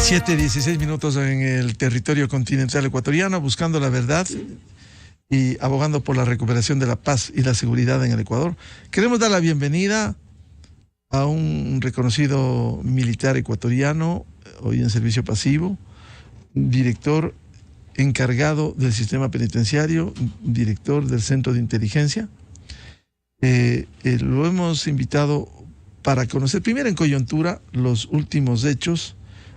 7:16 en el territorio continental ecuatoriano, buscando la verdad y abogando por la recuperación de la paz y la seguridad en el Ecuador. Queremos dar la bienvenida a un reconocido militar ecuatoriano, hoy en servicio pasivo, director encargado del sistema penitenciario, director del Centro de Inteligencia. Lo hemos invitado para conocer primero en coyuntura los últimos hechos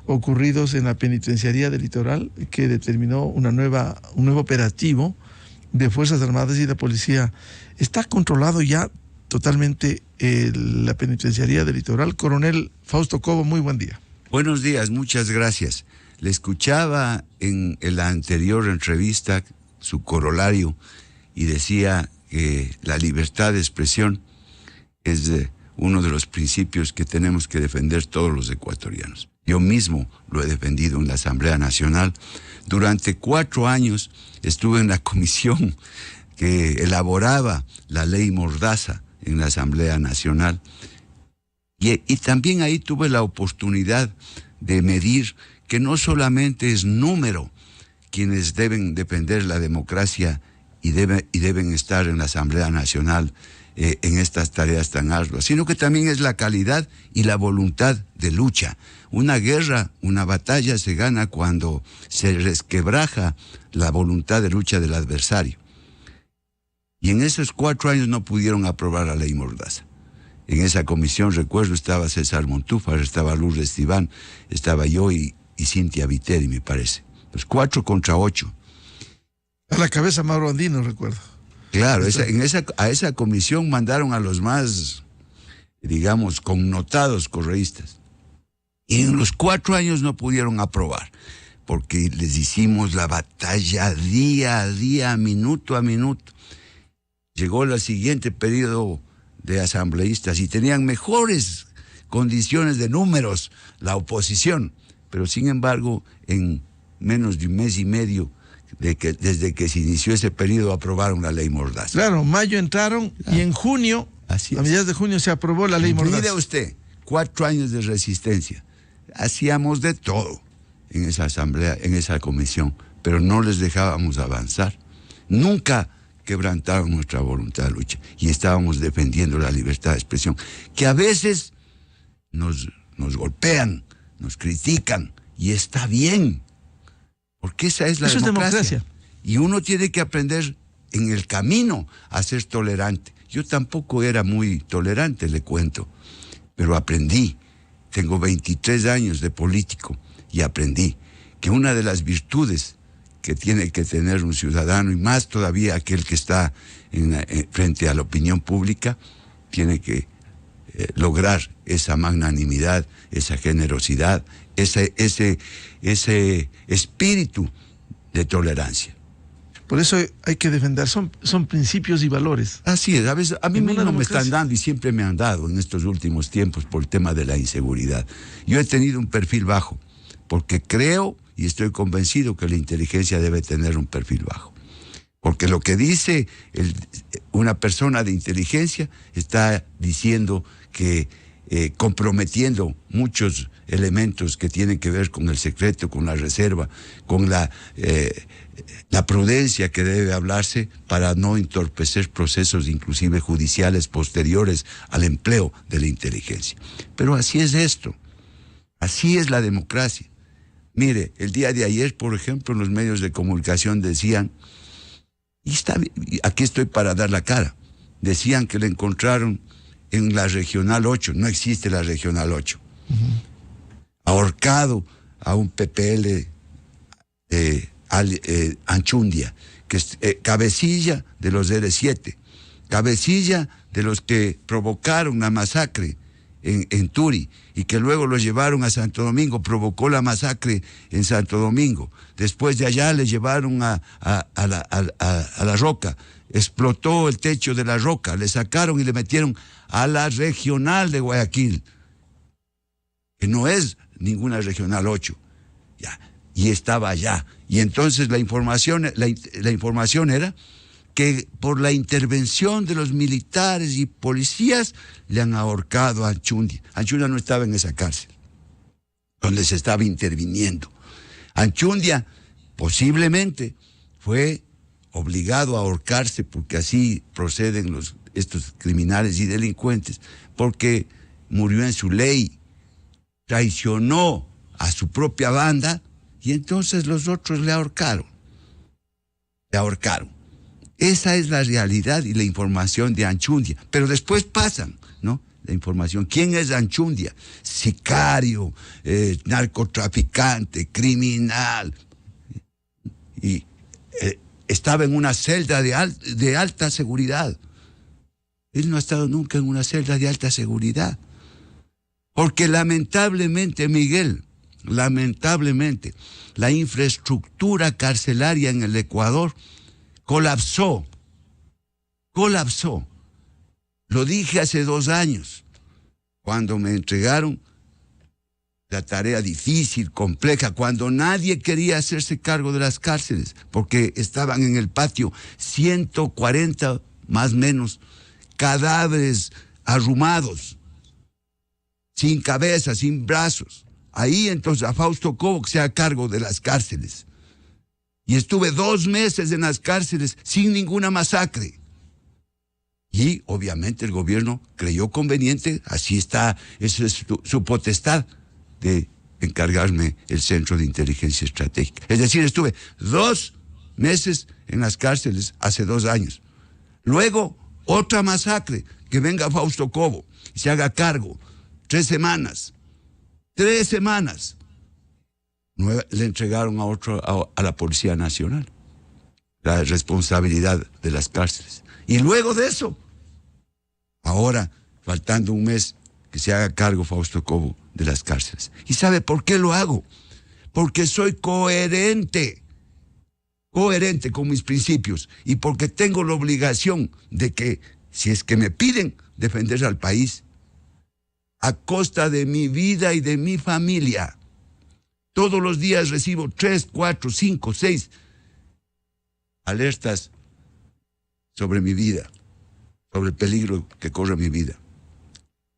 ocurridos en la penitenciaría del Litoral, que determinó un nuevo operativo de Fuerzas Armadas y la policía. ¿Está controlado ya totalmente la penitenciaría del Litoral? Coronel Fausto Cobo, muy buen día. Buenos días, muchas gracias. Le escuchaba en la anterior entrevista su corolario y decía que la libertad de expresión es uno de los principios que tenemos que defender todos los ecuatorianos. Yo mismo lo he defendido en la Asamblea Nacional. Durante 4 años estuve en la comisión que elaboraba la ley Mordaza en la Asamblea Nacional. Y también ahí tuve la oportunidad de medir que no solamente es número quienes deben defender la democracia y deben estar en la Asamblea Nacional en estas tareas tan arduas, sino que también es la calidad y la voluntad de lucha. Una guerra, una batalla se gana cuando se resquebraja la voluntad de lucha del adversario. Y en esos 4 años no pudieron aprobar la ley Mordaza. En esa comisión, recuerdo, estaba César Montúfar, estaba Lourdes Estiván, estaba yo y Cintia Viteri, me parece. Pues 4 contra 8. A la cabeza Mauro Andino, recuerdo. Claro, a esa comisión mandaron a los más, digamos, connotados correístas. Y en los 4 años no pudieron aprobar, porque les hicimos la batalla día a día, minuto a minuto. Llegó el siguiente periodo de asambleístas y tenían mejores condiciones de números la oposición, pero sin embargo, en menos de 1 mes y medio, desde que se inició ese periodo, aprobaron la ley Mordaza. Claro, mayo entraron y en junio, a mediados de junio, se aprobó la ley Mordaza. Mire usted, 4 años de resistencia. Hacíamos de todo en esa asamblea, en esa comisión, pero no les dejábamos avanzar. Nunca quebrantaron nuestra voluntad de lucha y estábamos defendiendo la libertad de expresión, que a veces nos golpean, nos critican, y está bien, porque esa es la democracia. Y uno tiene que aprender en el camino a ser tolerante. Yo tampoco era muy tolerante, le cuento, pero aprendí. Tengo 23 años de político y aprendí que una de las virtudes que tiene que tener un ciudadano, y más todavía aquel que está frente a la opinión pública, tiene que lograr esa magnanimidad, esa generosidad, ese espíritu de tolerancia. Por eso hay que defender, son principios y valores. Así es, a veces a mí mismo me están dando y siempre me han dado en estos últimos tiempos por el tema de la inseguridad. Yo he tenido un perfil bajo, porque creo y estoy convencido que la inteligencia debe tener un perfil bajo. Porque lo que dice una persona de inteligencia está diciendo que comprometiendo muchos elementos que tienen que ver con el secreto, con la reserva, con la prudencia que debe hablarse para no entorpecer procesos inclusive judiciales posteriores al empleo de la inteligencia. Pero así es esto, así es la democracia. Mire, el día de ayer, por ejemplo, en los medios de comunicación decían, y aquí estoy para dar la cara, decían que le encontraron en la Regional 8, no existe la Regional 8, ahorcado a un PPL Anchundia, que es cabecilla de los R7, cabecilla de los que provocaron la masacre en Turi, y que luego lo llevaron a Santo Domingo, provocó la masacre en Santo Domingo. Después de allá le llevaron a la Roca, explotó el techo de la Roca, le sacaron y le metieron a la Regional de Guayaquil, que no es ninguna Regional 8, ya, y estaba allá. Y entonces la información era que por la intervención de los militares y policías le han ahorcado a Anchundia. Anchundia no estaba en esa cárcel. donde se estaba interviniendo. Anchundia posiblemente fue obligado a ahorcarse, porque así proceden estos criminales y delincuentes, porque murió en su ley, traicionó a su propia banda y entonces los otros le ahorcaron. Esa es la realidad y la información de Anchundia. Pero después pasan, ¿no? La información. ¿Quién es Anchundia? Sicario, narcotraficante, criminal. Y estaba en una celda de alta seguridad. Él no ha estado nunca en una celda de alta seguridad. Porque lamentablemente, Miguel, la infraestructura carcelaria en el Ecuador colapsó. Lo dije hace 2 años, cuando me entregaron la tarea difícil, compleja, cuando nadie quería hacerse cargo de las cárceles, porque estaban en el patio 140 más o menos cadáveres arrumados, sin cabeza, sin brazos. Ahí entonces a Fausto Cobo que se haga cargo de las cárceles. Y estuve 2 meses en las cárceles sin ninguna masacre. Y obviamente el gobierno creyó conveniente, así está, eso es su potestad, de encargarme el Centro de Inteligencia Estratégica. Es decir, estuve 2 meses en las cárceles hace 2 años. Luego, otra masacre, que venga Fausto Cobo y se haga cargo. 3 semanas. 3 semanas. Le entregaron a la Policía Nacional la responsabilidad de las cárceles. Y luego de eso, ahora, faltando 1 mes, que se haga cargo Fausto Cobo de las cárceles. ¿Y sabe por qué lo hago? Porque soy coherente con mis principios y porque tengo la obligación de que, si es que me piden defender al país, a costa de mi vida y de mi familia. Todos los días recibo 3, 4, 5, 6 alertas sobre mi vida, sobre el peligro que corre mi vida.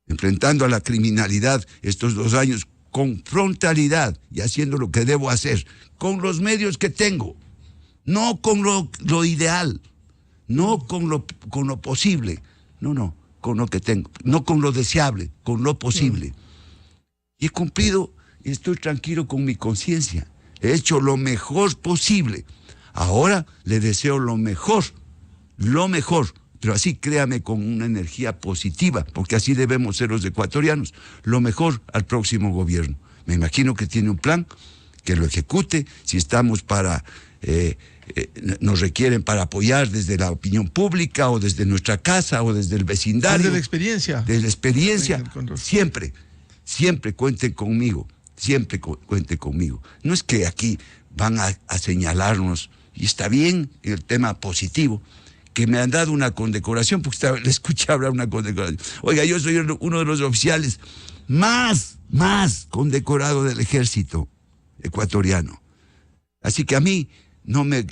Enfrentando a la criminalidad estos 2 años con frontalidad y haciendo lo que debo hacer, con los medios que tengo, no con lo ideal, no con lo posible, no, con lo que tengo, no con lo deseable, con lo posible. Y he cumplido y estoy tranquilo con mi conciencia. He hecho lo mejor posible. Ahora le deseo lo mejor, pero así créame con una energía positiva, porque así debemos ser los ecuatorianos, lo mejor al próximo gobierno. Me imagino que tiene un plan, que lo ejecute, si estamos nos requieren para apoyar desde la opinión pública o desde nuestra casa o desde el vecindario. Desde la experiencia. Desde la experiencia, siempre cuenten conmigo, No es que aquí van a señalarnos, y está bien en el tema positivo, que me han dado una condecoración, porque le escuché hablar una condecoración. Oiga, yo soy uno de los oficiales más condecorado del ejército ecuatoriano. Así que a mí no me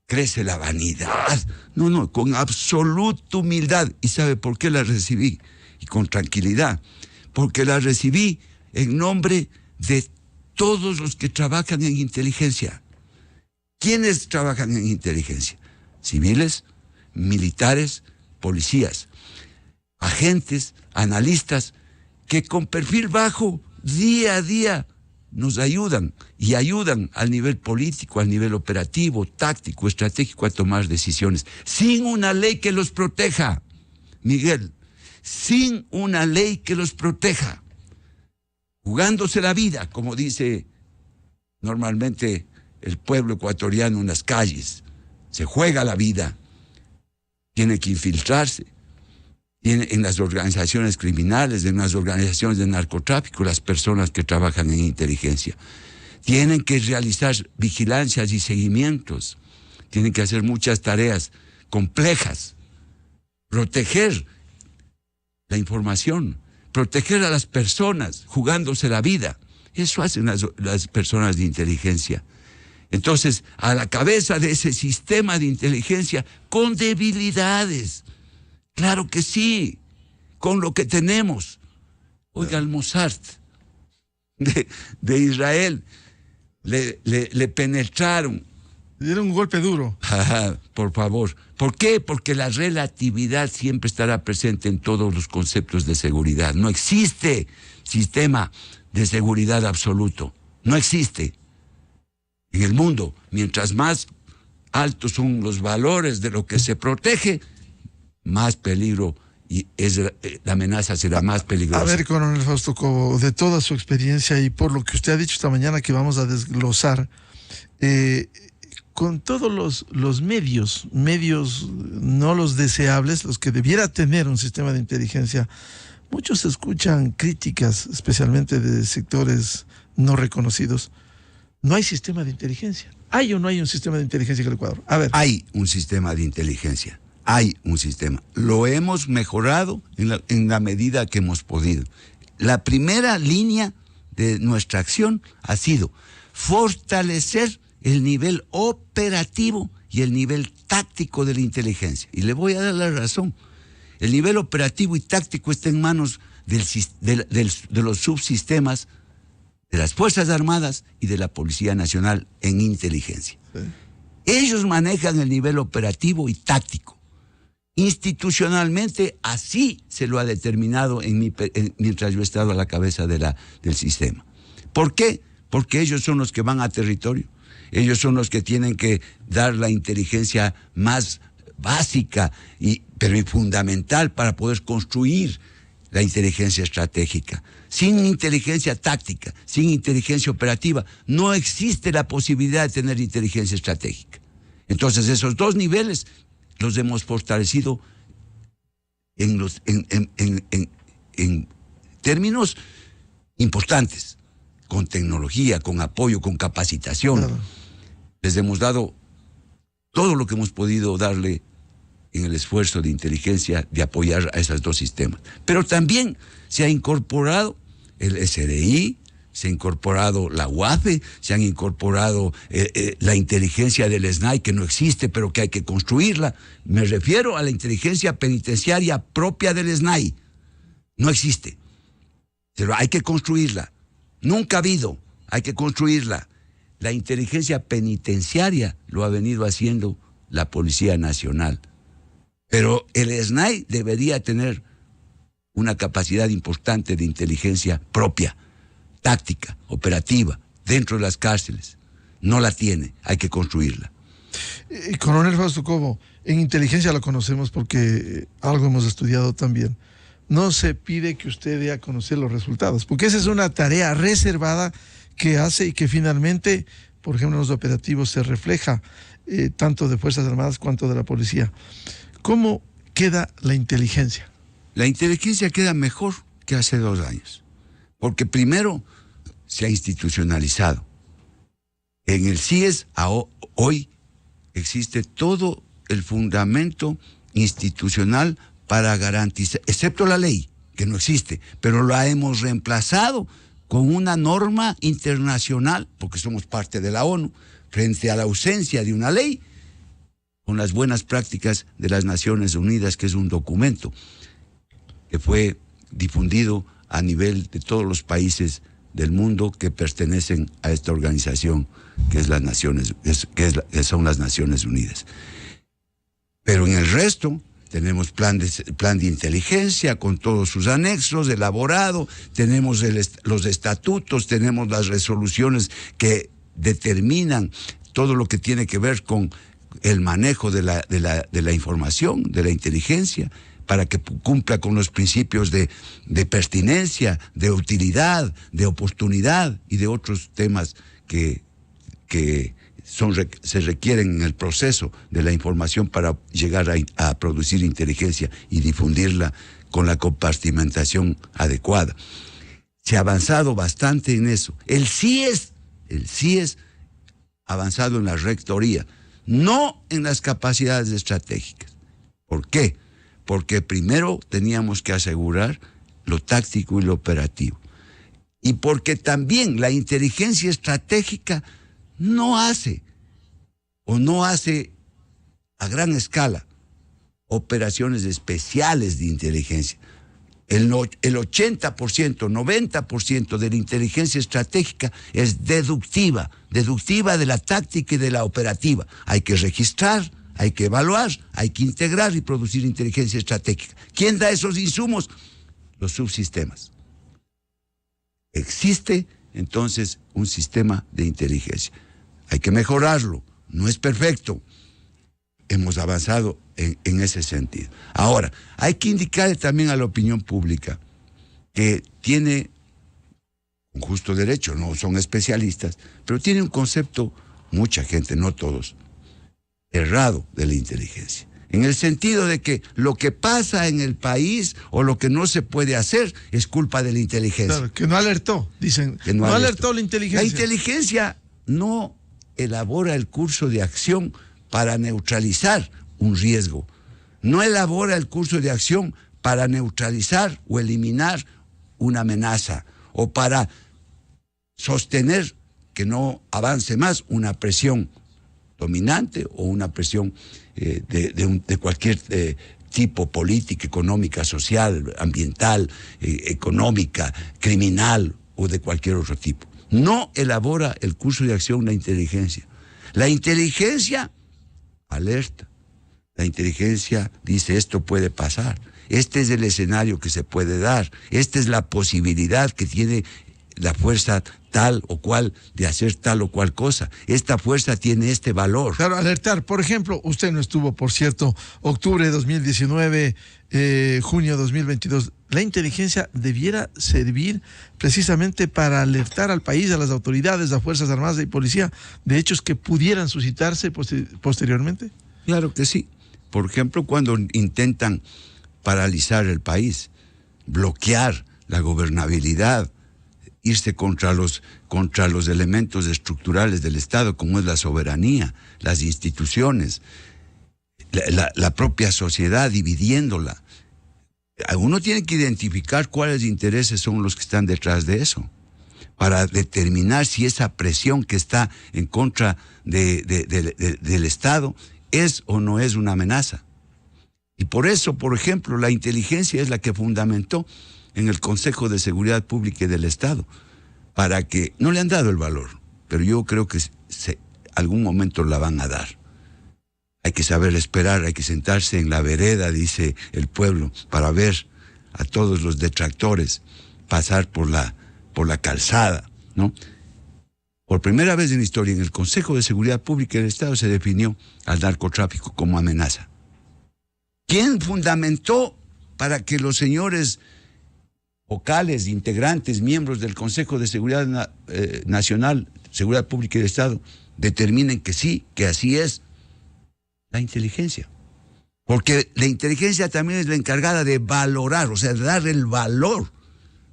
crece la vanidad. No, con absoluta humildad. ¿Y sabe por qué la recibí? Y con tranquilidad. Porque la recibí en nombre de todos los que trabajan en inteligencia. ¿Quiénes trabajan en inteligencia? Civiles, militares, policías, agentes, analistas, que con perfil bajo, día a día, nos ayudan y ayudan al nivel político, al nivel operativo, táctico, estratégico a tomar decisiones, sin una ley que los proteja, Miguel, sin una ley que los proteja, jugándose la vida, como dice normalmente el pueblo ecuatoriano en las calles, se juega la vida, tiene que infiltrarse en las organizaciones criminales, en las organizaciones de narcotráfico, las personas que trabajan en inteligencia. Tienen que realizar vigilancias y seguimientos, tienen que hacer muchas tareas complejas, proteger la información, proteger a las personas, jugándose la vida. Eso hacen las personas de inteligencia. Entonces, a la cabeza de ese sistema de inteligencia, con debilidades, claro que sí, con lo que tenemos. Oiga, al Mossad, de Israel. Le penetraron. Le dieron un golpe duro. Por favor. ¿Por qué? Porque la relatividad siempre estará presente en todos los conceptos de seguridad. No existe sistema de seguridad absoluto. No existe. En el mundo, mientras más altos son los valores de lo que se protege, más peligro y la amenaza será más peligrosa. A ver, coronel Fausto Cobo, de toda su experiencia y por lo que usted ha dicho esta mañana que vamos a desglosar, con todos los medios no los deseables, los que debiera tener un sistema de inteligencia, muchos escuchan críticas, especialmente de sectores no reconocidos. No hay sistema de inteligencia. ¿Hay o no hay un sistema de inteligencia en el Ecuador? A ver. Hay un sistema de inteligencia. Hay un sistema. Lo hemos mejorado en la medida que hemos podido. La primera línea de nuestra acción ha sido fortalecer el nivel operativo y el nivel táctico de la inteligencia. Y le voy a dar la razón. El nivel operativo y táctico está en manos de los subsistemas de las Fuerzas Armadas y de la Policía Nacional en inteligencia. Sí. Ellos manejan el nivel operativo y táctico. Institucionalmente así se lo ha determinado mientras yo he estado a la cabeza del sistema. ¿Por qué? Porque ellos son los que van a territorio. Ellos son los que tienen que dar la inteligencia más básica, pero fundamental para poder construir la inteligencia estratégica. Sin inteligencia táctica, sin inteligencia operativa, no existe la posibilidad de tener inteligencia estratégica. Entonces, esos dos niveles los hemos fortalecido en términos importantes, con tecnología, con apoyo, con capacitación. Claro. Les hemos dado todo lo que hemos podido darle en el esfuerzo de inteligencia de apoyar a esos dos sistemas. Pero también se ha incorporado el SRI, se ha incorporado la UAFE, se han incorporado la inteligencia del SNAI, que no existe, pero que hay que construirla. Me refiero a la inteligencia penitenciaria propia del SNAI. No existe, pero hay que construirla. Nunca ha habido, hay que construirla. La inteligencia penitenciaria lo ha venido haciendo la Policía Nacional. Pero el SNAI debería tener una capacidad importante de inteligencia propia, táctica, operativa, dentro de las cárceles. No la tiene, hay que construirla. Coronel Fausto Cobo, en inteligencia la conocemos porque algo hemos estudiado también. No se pide que usted dé a conocer los resultados, porque esa es una tarea reservada que hace y que finalmente, por ejemplo, en los operativos se refleja tanto de Fuerzas Armadas cuanto de la policía. ¿Cómo queda la inteligencia? La inteligencia queda mejor que hace 2 años, porque primero se ha institucionalizado. En el CIES hoy existe todo el fundamento institucional para garantizar, excepto la ley, que no existe, pero la hemos reemplazado con una norma internacional, porque somos parte de la ONU, frente a la ausencia de una ley, con las buenas prácticas de las Naciones Unidas, que es un documento que fue difundido a nivel de todos los países del mundo que pertenecen a esta organización, que es que son las Naciones Unidas. Pero en el resto tenemos plan de inteligencia con todos sus anexos elaborado, tenemos los estatutos, tenemos las resoluciones que determinan todo lo que tiene que ver con el manejo de la información, de la inteligencia, para que cumpla con los principios de pertinencia, de utilidad, de oportunidad y de otros temas que se requieren en el proceso de la información para llegar a producir inteligencia y difundirla con la compartimentación adecuada. Se ha avanzado bastante en eso. El CIES ha avanzado en la rectoría, no en las capacidades estratégicas. ¿Por qué? Porque primero teníamos que asegurar lo táctico y lo operativo. Y porque también la inteligencia estratégica no hace a gran escala operaciones especiales de inteligencia. El 80%, 90% de la inteligencia estratégica es deductiva de la táctica y de la operativa. Hay que registrar, hay que evaluar, hay que integrar y producir inteligencia estratégica. ¿Quién da esos insumos? Los subsistemas. Existe entonces un sistema de inteligencia. Hay que mejorarlo, no es perfecto. Hemos avanzado en ese sentido. Ahora, hay que indicarle también a la opinión pública que tiene un justo derecho, no son especialistas, pero tiene un concepto, mucha gente, no todos, errado de la inteligencia. En el sentido de que lo que pasa en el país o lo que no se puede hacer es culpa de la inteligencia. Claro, que no alertó, dicen. Que no alertó la inteligencia. La inteligencia no elabora el curso de acción para neutralizar un riesgo. No elabora el curso de acción para neutralizar o eliminar una amenaza o para sostener que no avance más una presión dominante o una presión de cualquier tipo, política, económica, social, ambiental, económica, criminal o de cualquier otro tipo. No elabora el curso de acción la inteligencia. La inteligencia alerta. La inteligencia dice esto puede pasar. Este es el escenario que se puede dar. Esta es la posibilidad que tiene la fuerza tal o cual de hacer tal o cual cosa. Esta fuerza tiene este valor. Claro, alertar. Por ejemplo, usted no estuvo, por cierto, octubre de 2019, junio de 2022. La inteligencia debiera servir precisamente para alertar al país, a las autoridades, a Fuerzas Armadas y Policía, de hechos que pudieran suscitarse posteriormente. Claro que sí. Por ejemplo, cuando intentan paralizar el país, bloquear la gobernabilidad, irse contra los elementos estructurales del Estado, como es la soberanía, las instituciones, la propia sociedad, dividiéndola. Uno tiene que identificar cuáles intereses son los que están detrás de eso, para determinar si esa presión que está en contra del Estado es o no es una amenaza. Y por eso, por ejemplo, la inteligencia es la que fundamentó en el Consejo de Seguridad Pública y del Estado, para que, no le han dado el valor, pero yo creo que algún momento la van a dar. Hay que saber esperar, hay que sentarse en la vereda, dice el pueblo, para ver a todos los detractores pasar por la calzada, ¿no? Por primera vez en la historia, en el Consejo de Seguridad Pública del Estado se definió al narcotráfico como amenaza. ¿Quién fundamentó para que los señores vocales, integrantes, miembros del Consejo de Seguridad Nacional, Seguridad Pública y del Estado, determinen que sí, que así es? La inteligencia. Porque la inteligencia también es la encargada de valorar, o sea, de dar el valor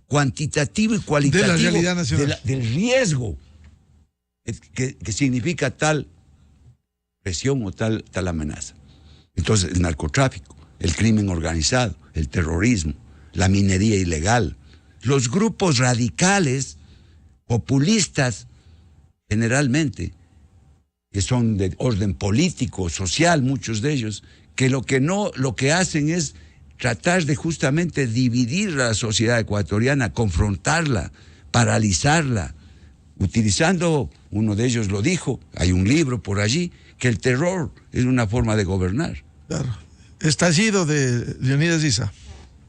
cuantitativo y cualitativo de la realidad nacional, del riesgo que significa tal presión o tal amenaza. Entonces, el narcotráfico, el crimen organizado, el terrorismo, la minería ilegal, los grupos radicales, populistas, generalmente, que son de orden político, social, muchos de ellos, que lo que hacen es tratar de justamente dividir a la sociedad ecuatoriana, confrontarla, paralizarla, utilizando, uno de ellos lo dijo, hay un libro por allí, que el terror es una forma de gobernar. Claro. Estallido de Leonidas Issa.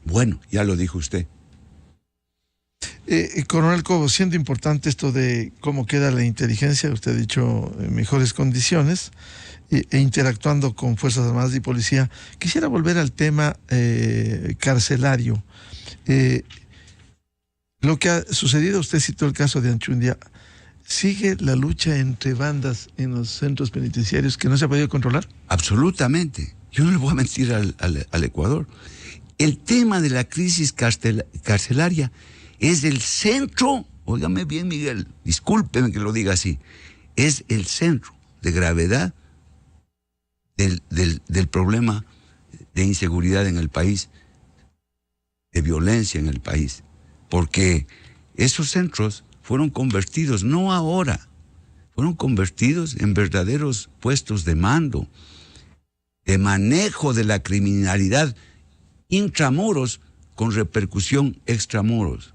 Bueno, ya lo dijo usted. Coronel Cobo, siendo importante esto de cómo queda la inteligencia, usted ha dicho en mejores condiciones, e interactuando con Fuerzas Armadas y Policía, quisiera volver al tema carcelario. Lo que ha sucedido, usted citó el caso de Anchundia, ¿sigue la lucha entre bandas en los centros penitenciarios que no se ha podido controlar? Absolutamente. Yo no le voy a mentir al Ecuador. El tema de la crisis carcelaria es el centro, óigame bien, Miguel, discúlpeme que lo diga así, es el centro de gravedad del problema de inseguridad en el país, de violencia en el país, porque esos centros fueron convertidos, no ahora, fueron convertidos en verdaderos puestos de mando, de manejo de la criminalidad intramuros con repercusión extramuros.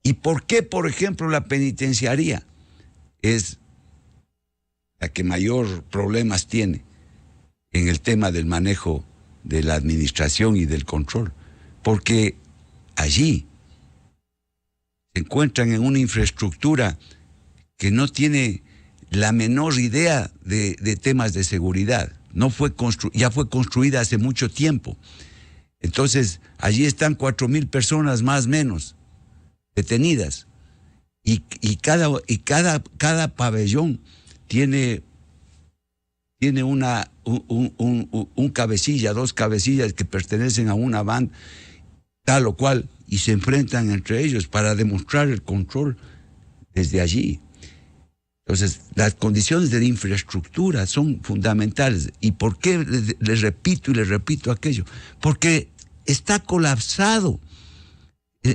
¿Y por qué, por ejemplo, la penitenciaría es la que mayor problemas tiene en el tema del manejo de la administración y del control? Porque allí se encuentran en una infraestructura que no tiene la menor idea de temas de seguridad. Ya fue construida hace mucho tiempo. Entonces, allí están 4,000 personas más o menos detenidas. Y cada pabellón tiene un cabecilla, 2 cabecillas que pertenecen a una banda, tal o cual, y se enfrentan entre ellos para demostrar el control desde allí. Entonces, las condiciones de la infraestructura son fundamentales. ¿Y por qué les repito aquello? Porque está colapsado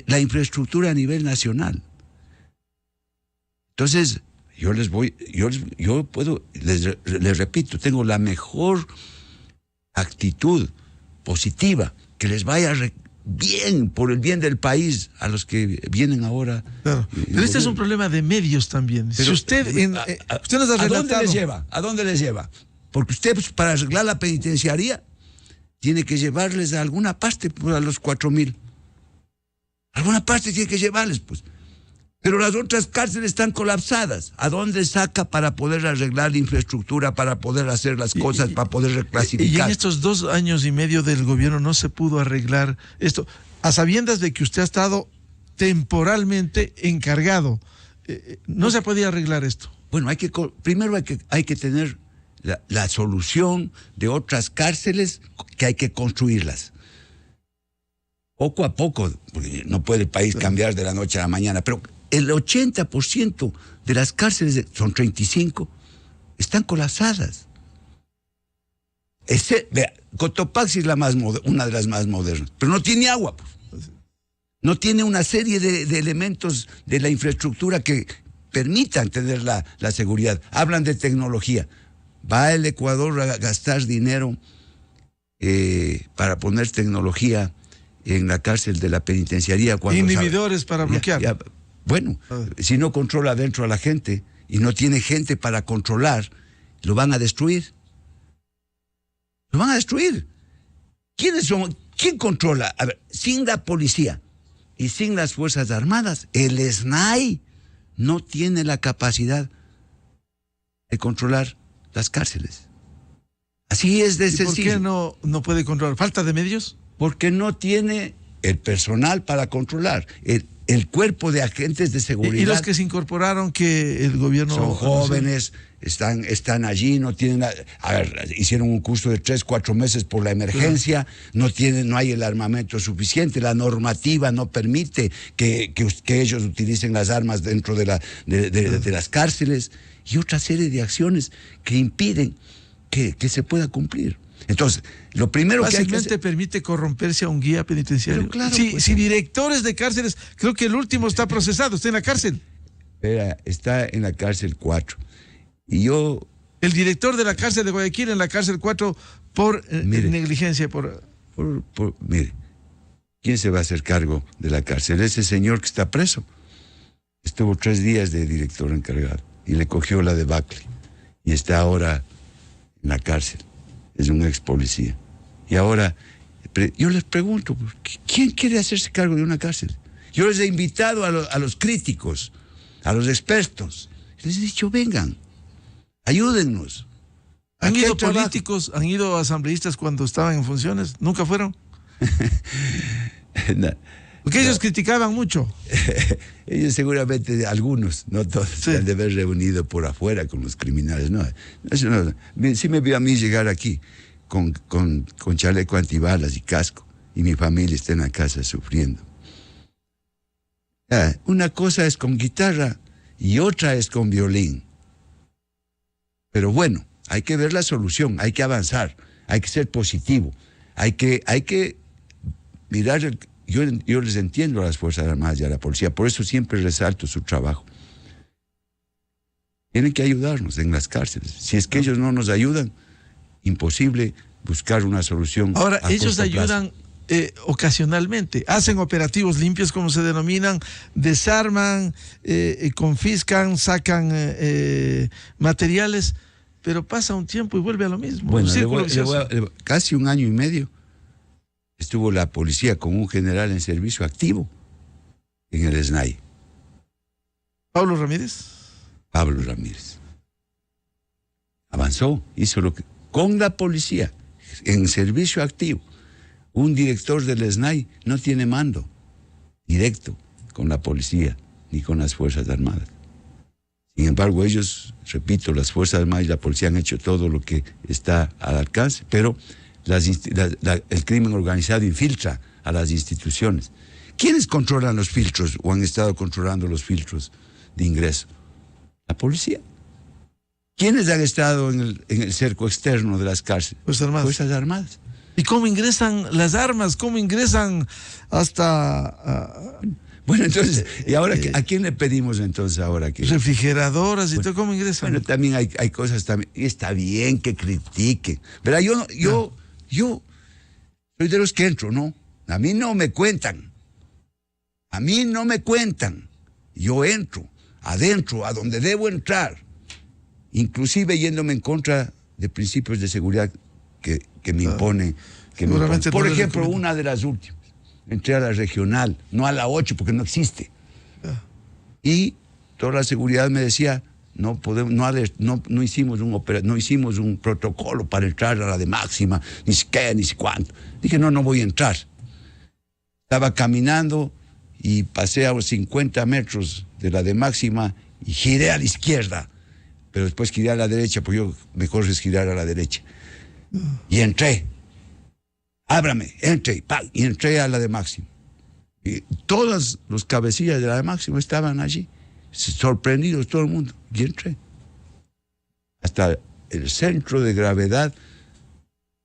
la infraestructura a nivel nacional. Entonces, les repito, tengo la mejor actitud positiva, que les vaya bien, por el bien del país, a los que vienen ahora. Claro. Pero este es un problema de medios también. Pero, si usted nos ha relatado... ¿A dónde les lleva? Porque usted, pues, para arreglar la penitenciaría, tiene que llevarles a alguna parte, pues, a los 4,000. Alguna parte tiene que llevarles, pues. Pero las otras cárceles están colapsadas. ¿A dónde saca para poder arreglar la infraestructura, para poder hacer las cosas, para poder reclasificar? Y en estos 2 años y medio del gobierno no se pudo arreglar esto, a sabiendas de que usted ha estado temporalmente encargado. No se podía arreglar esto. Bueno, primero hay que tener la solución de otras cárceles, que hay que construirlas. Poco a poco, porque no puede el país cambiar de la noche a la mañana, pero el 80% de las cárceles, son 35, están colapsadas. Cotopaxi es una de las más modernas, pero no tiene agua, pues. No tiene una serie de elementos de la infraestructura que permitan tener la seguridad. Hablan de tecnología. Va el Ecuador a gastar dinero para poner tecnología en la cárcel de la penitenciaría. Inhibidores para bloquear. Bueno, si no controla adentro a la gente y no tiene gente para controlar, lo van a destruir. Lo van a destruir. ¿Quiénes son? ¿Quién controla? A ver, sin la policía y sin las Fuerzas Armadas, el SNAI no tiene la capacidad de controlar las cárceles. Así es de sencillo. ¿Por qué no puede controlar? ¿Falta de medios? Porque no tiene el personal para controlar. El cuerpo de agentes de seguridad. ¿Y los que se incorporaron que el gobierno... Son jóvenes, están allí, no tienen... hicieron un curso de 3-4 meses por la emergencia, no hay el armamento suficiente, la normativa no permite que ellos utilicen las armas dentro de las cárceles, y otra serie de acciones que impiden que se pueda cumplir. Entonces, lo primero que hay que hacer... permite corromperse a un guía penitenciario. Claro, si directores de cárceles, creo que el último está procesado, está en la cárcel. Está en la cárcel 4. Y el director de la cárcel de Guayaquil en la cárcel 4 por negligencia. Mire, ¿quién se va a hacer cargo de la cárcel? Ese señor que está preso. Estuvo 3 días de director encargado y le cogió la debacle. Y está ahora en la cárcel. Es un ex policía. Y ahora, yo les pregunto, ¿quién quiere hacerse cargo de una cárcel? Yo les he invitado a los críticos, a los expertos. Les he dicho, vengan, ayúdennos. ¿Han ido políticos, han ido asambleístas cuando estaban en funciones? ¿Nunca fueron? Porque ellos criticaban mucho. Ellos seguramente, algunos, no todos, se han de haber reunido por afuera con los criminales. No. Sí me vio a mí llegar aquí con chaleco antibalas y casco, y mi familia está en la casa sufriendo. Una cosa es con guitarra y otra es con violín. Pero bueno, hay que ver la solución, hay que avanzar, hay que ser positivo, hay que mirar Yo les entiendo a las Fuerzas Armadas y a la policía, por eso siempre resalto su trabajo. Tienen que ayudarnos en las cárceles. Si es que ellos no nos ayudan, imposible buscar una solución. Ahora, ellos ayudan ocasionalmente. Hacen operativos limpios, como se denominan, desarman, confiscan, sacan materiales, pero pasa un tiempo y vuelve a lo mismo. Bueno, casi 1 año y medio estuvo la policía con un general en servicio activo en el SNAI. ¿Pablo Ramírez? Pablo Ramírez. Avanzó, hizo lo que... Con la policía, en servicio activo. Un director del SNAI no tiene mando directo con la policía ni con las Fuerzas Armadas. Sin embargo, ellos, repito, las Fuerzas Armadas y la policía han hecho todo lo que está al alcance, pero el crimen organizado infiltra a las instituciones. ¿Quiénes controlan los filtros o han estado controlando los filtros de ingreso? La policía. ¿Quiénes han estado en el cerco externo de las cárceles? Fuerzas Armadas. ¿Y cómo ingresan las armas? ¿Cómo ingresan hasta...? Bueno, entonces, ¿y ahora a quién le pedimos entonces ahora que...? Refrigeradoras y todo, ¿cómo ingresan? Bueno, también hay cosas también, y está bien que critiquen. ¿Verdad? Yo soy de los que entro, ¿no? A mí no me cuentan. A mí no me cuentan. Yo entro, adentro, a donde debo entrar. Inclusive yéndome en contra de principios de seguridad que me impone. Por ejemplo, una de las últimas. Entré a la regional, no a la 8 porque no existe. Y toda la seguridad me decía, no hicimos un protocolo para entrar a la de máxima, ni siquiera, ni si cuánto. Dije, no voy a entrar. Estaba caminando y pasé a 50 metros de la de máxima y giré a la izquierda. Pero después giré a la derecha, porque mejor es girar a la derecha. Y entré. Ábrame, entré, y entré a la de máximo. Y todos los cabecillas de la de máximo estaban allí, sorprendidos todo el mundo. Y entré. Hasta el centro de gravedad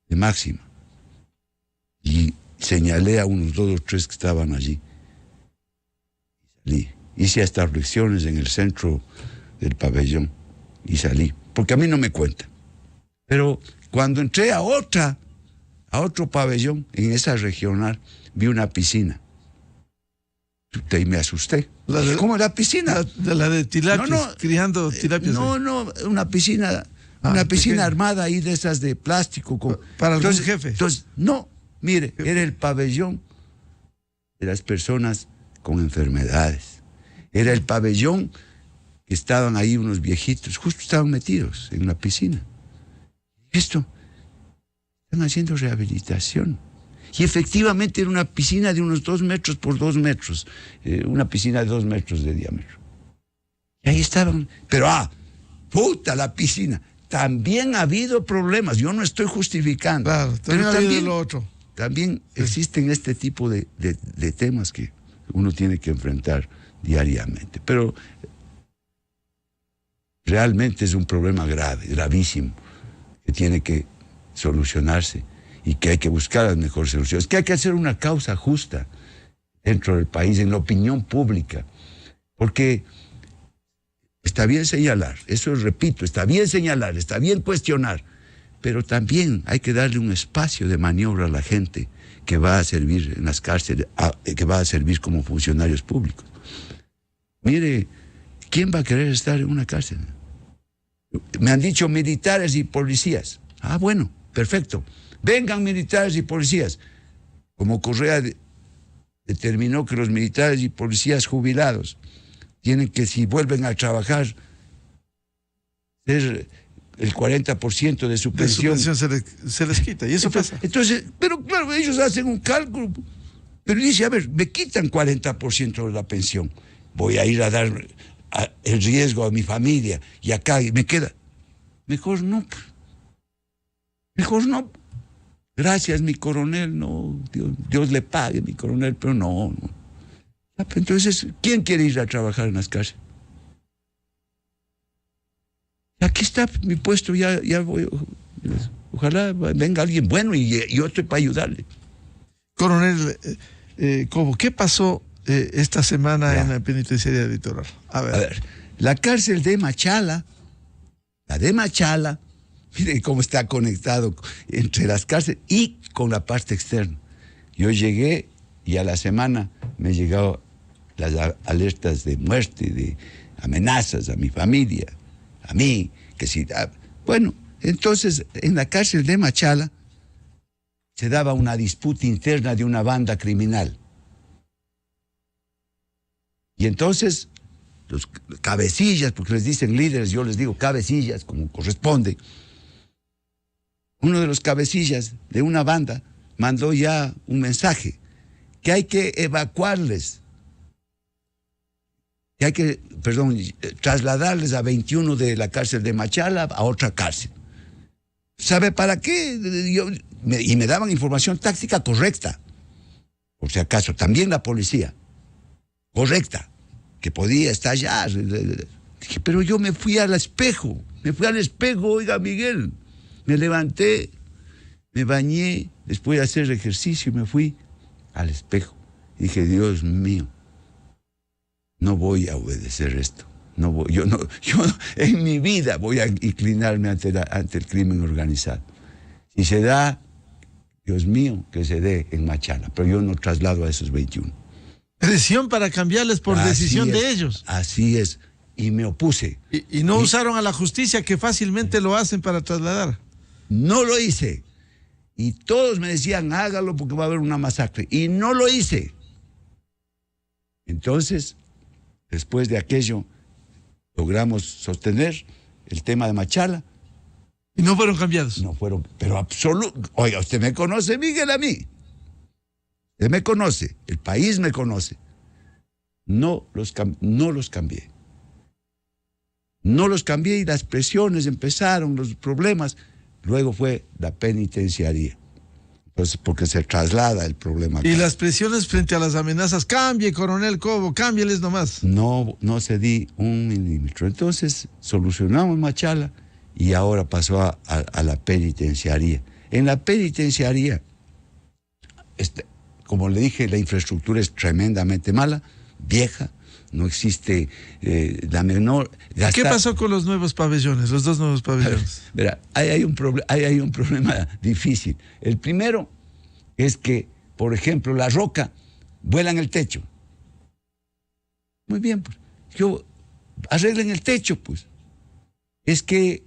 de máxima. Y señalé a unos 2 o 3 que estaban allí. Salí. Hice hasta flexiones en el centro del pabellón. Y salí. Porque a mí no me cuentan. Pero cuando entré a otro pabellón, en esa regional, vi una piscina. Y me asusté. ¿Cómo era piscina? La de tilapias, criando tilapias. Una piscina, piscina armada ahí de esas de plástico. ¿Para algún jefe? Entonces, mire, era el pabellón de las personas con enfermedades. Era el pabellón que estaban ahí unos viejitos, justo estaban metidos en la piscina. Están haciendo rehabilitación. Y efectivamente era una piscina de unos 2 metros por 2 metros. Una piscina de 2 metros de diámetro. Y ahí estaban. Pero, la piscina. También ha habido problemas. Yo no estoy justificando. Claro, pero también lo otro. También existen este tipo de temas que uno tiene que enfrentar diariamente. Pero realmente es un problema grave, gravísimo, que tiene que solucionarse y que hay que buscar las mejores soluciones, que hay que hacer una causa justa dentro del país, en la opinión pública, porque está bien señalar, eso repito, está bien señalar, está bien cuestionar, pero también hay que darle un espacio de maniobra a la gente que va a servir en las cárceles, que va a servir como funcionarios públicos. Mire, ¿quién va a querer estar en una cárcel? Me han dicho militares y policías. Bueno, perfecto. Vengan militares y policías. Como Correa determinó que los militares y policías jubilados tienen que, si vuelven a trabajar, ser el 40% de su pensión. Se les quita, y eso pasa. Entonces, pero claro, ellos hacen un cálculo. Pero dice, a ver, me quitan 40% de la pensión. Voy a ir a dar el riesgo a mi familia y acá y me queda. Mejor no. Gracias, mi coronel, no. Dios le pague, mi coronel, pero no. Entonces, ¿quién quiere ir a trabajar en las cárceles? Aquí está mi puesto, ya voy. Ojalá venga alguien bueno y yo estoy para ayudarle. Coronel Cobo, ¿qué pasó esta semana en la penitenciaria litoral? A ver, la cárcel de Machala, mire cómo está conectado entre las cárceles y con la parte externa. Yo llegué y a la semana me llegaron las alertas de muerte, de amenazas a mi familia, a mí, que si... Bueno, entonces en la cárcel de Machala se daba una disputa interna de una banda criminal. Y entonces los cabecillas, porque les dicen líderes, yo les digo cabecillas, como corresponde. Uno de los cabecillas de una banda mandó ya un mensaje, que hay que evacuarles, que hay que, trasladarles a 21 de la cárcel de Machala a otra cárcel. ¿Sabe para qué? Y me daban información táctica correcta, por si acaso, también la policía, correcta, que podía estallar. Dije, pero yo me fui al espejo, oiga Miguel, me levanté, me bañé, después de hacer ejercicio me fui al espejo. Y dije, Dios mío, no voy a obedecer esto. Yo en mi vida voy a inclinarme ante el crimen organizado. Si se da, Dios mío, que se dé en Machala, pero yo no traslado a esos 21. Presión para cambiarles por decisión de ellos. Así es, y me opuse. Y no usaron a la justicia, que fácilmente lo hacen para trasladar. No lo hice. Y todos me decían, hágalo porque va a haber una masacre. Y no lo hice. Entonces, después de aquello, logramos sostener el tema de Machala. ¿Y no fueron cambiados? No fueron, pero absoluto. Oiga, usted me conoce, Miguel, a mí. Usted me conoce, el país me conoce. No los cambié. No los cambié y las presiones empezaron, los problemas. Luego fue la penitenciaría. Entonces, porque se traslada el problema acá. Y las presiones frente a las amenazas, cambie, coronel Cobo, cámbieles nomás. No cedí un milímetro. Entonces, solucionamos Machala y ahora pasó a la penitenciaría. En la penitenciaría, como le dije, la infraestructura es tremendamente mala, vieja, no existe la menor... ¿Qué pasó con los nuevos pabellones, los 2 nuevos pabellones? Verá, ahí hay un problema difícil. El primero es que, por ejemplo, la roca vuela en el techo. Muy bien, pues. Arreglen el techo, pues. Es que